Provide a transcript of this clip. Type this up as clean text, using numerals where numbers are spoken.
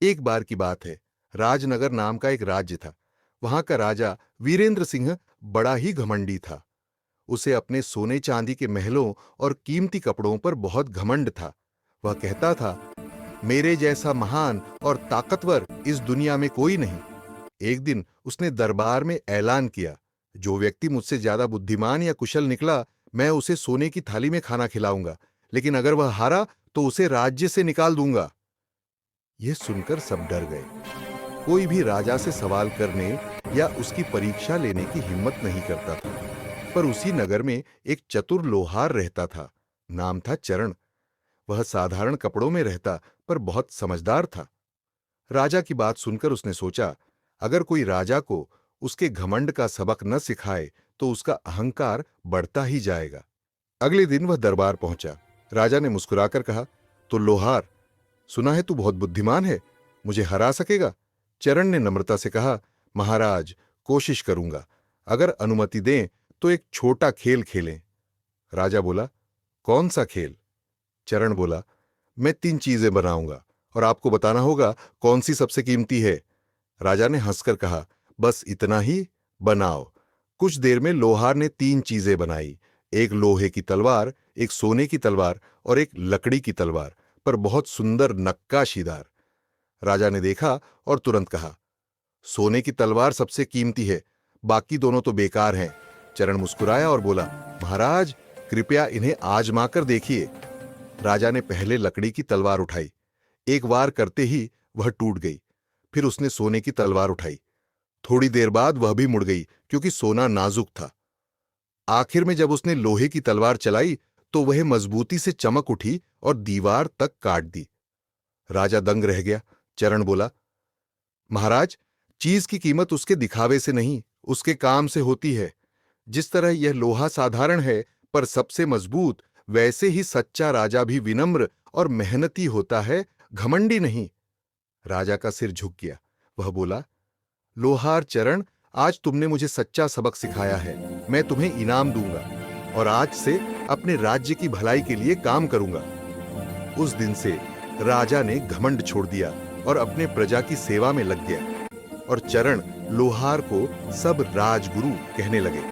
एक बार की बात है, राजनगर नाम का एक राज्य था। वहां का राजा वीरेंद्र सिंह बड़ा ही घमंडी था। उसे अपने सोने चांदी के महलों और कीमती कपड़ों पर बहुत घमंड था। वह कहता था, मेरे जैसा महान और ताकतवर इस दुनिया में कोई नहीं। एक दिन उसने दरबार में ऐलान किया, जो व्यक्ति मुझसे ज्यादा बुद्धिमान या कुशल निकला, मैं उसे सोने की थाली में खाना खिलाऊंगा, लेकिन अगर वह हारा तो उसे राज्य से निकाल दूंगा। यह सुनकर सब डर गए। कोई भी राजा से सवाल करने या उसकी परीक्षा लेने की हिम्मत नहीं करता था। पर उसी नगर में एक चतुर लोहार रहता था। नाम था चरण। वह साधारण कपड़ों में रहता, पर बहुत समझदार था। राजा की बात सुनकर उसने सोचा, अगर कोई राजा को उसके घमंड का सबक न सिखाए तो उसका अहंकार बढ़ता ही जाएगा। अगले दिन वह दरबार पहुंचा। राजा ने मुस्कुराकर कहा, तो लोहार, सुना है तू बहुत बुद्धिमान है, मुझे हरा सकेगा? चरण ने नम्रता से कहा, महाराज, कोशिश करूंगा। अगर अनुमति दें तो एक छोटा खेल खेलें। राजा बोला, कौन सा खेल? चरण बोला, मैं 3 चीजें बनाऊंगा और आपको बताना होगा कौन सी सबसे कीमती है। राजा ने हंसकर कहा, बस इतना ही? बनाओ। कुछ देर में लोहार ने 3 चीजें बनाई। एक लोहे की तलवार, एक सोने की तलवार और एक लकड़ी की तलवार, पर बहुत सुंदर नक्काशीदार। राजा ने देखा और तुरंत कहा, सोने की तलवार सबसे कीमती है, बाकी दोनों तो बेकार हैं। चरण मुस्कुराया और बोला, महाराज, कृपया इन्हें आजमा कर देखिए। राजा ने पहले लकड़ी की तलवार उठाई। एक वार करते ही वह टूट गई। फिर उसने सोने की तलवार उठाई। थोड़ी देर बाद वह भी मुड़ गई, क्योंकि सोना नाजुक था। आखिर में जब उसने लोहे की तलवार चलाई तो वह मजबूती से चमक उठी और दीवार तक काट दी। राजा दंग रह गया। चरण बोला, महाराज, चीज की कीमत उसके दिखावे से नहीं, उसके काम से होती है। जिस तरह यह लोहा साधारण है पर सबसे मजबूत, वैसे ही सच्चा राजा भी विनम्र और मेहनती होता है, घमंडी नहीं। राजा का सिर झुक गया। वह बोला, लोहार चरण, आज तुमने मुझे सच्चा सबक सिखाया है। मैं तुम्हें इनाम दूंगा और आज से अपने राज्य की भलाई के लिए काम करूंगा। उस दिन से राजा ने घमंड छोड़ दिया और अपने प्रजा की सेवा में लग गया। और चरण लोहार को सब राजगुरु कहने लगे।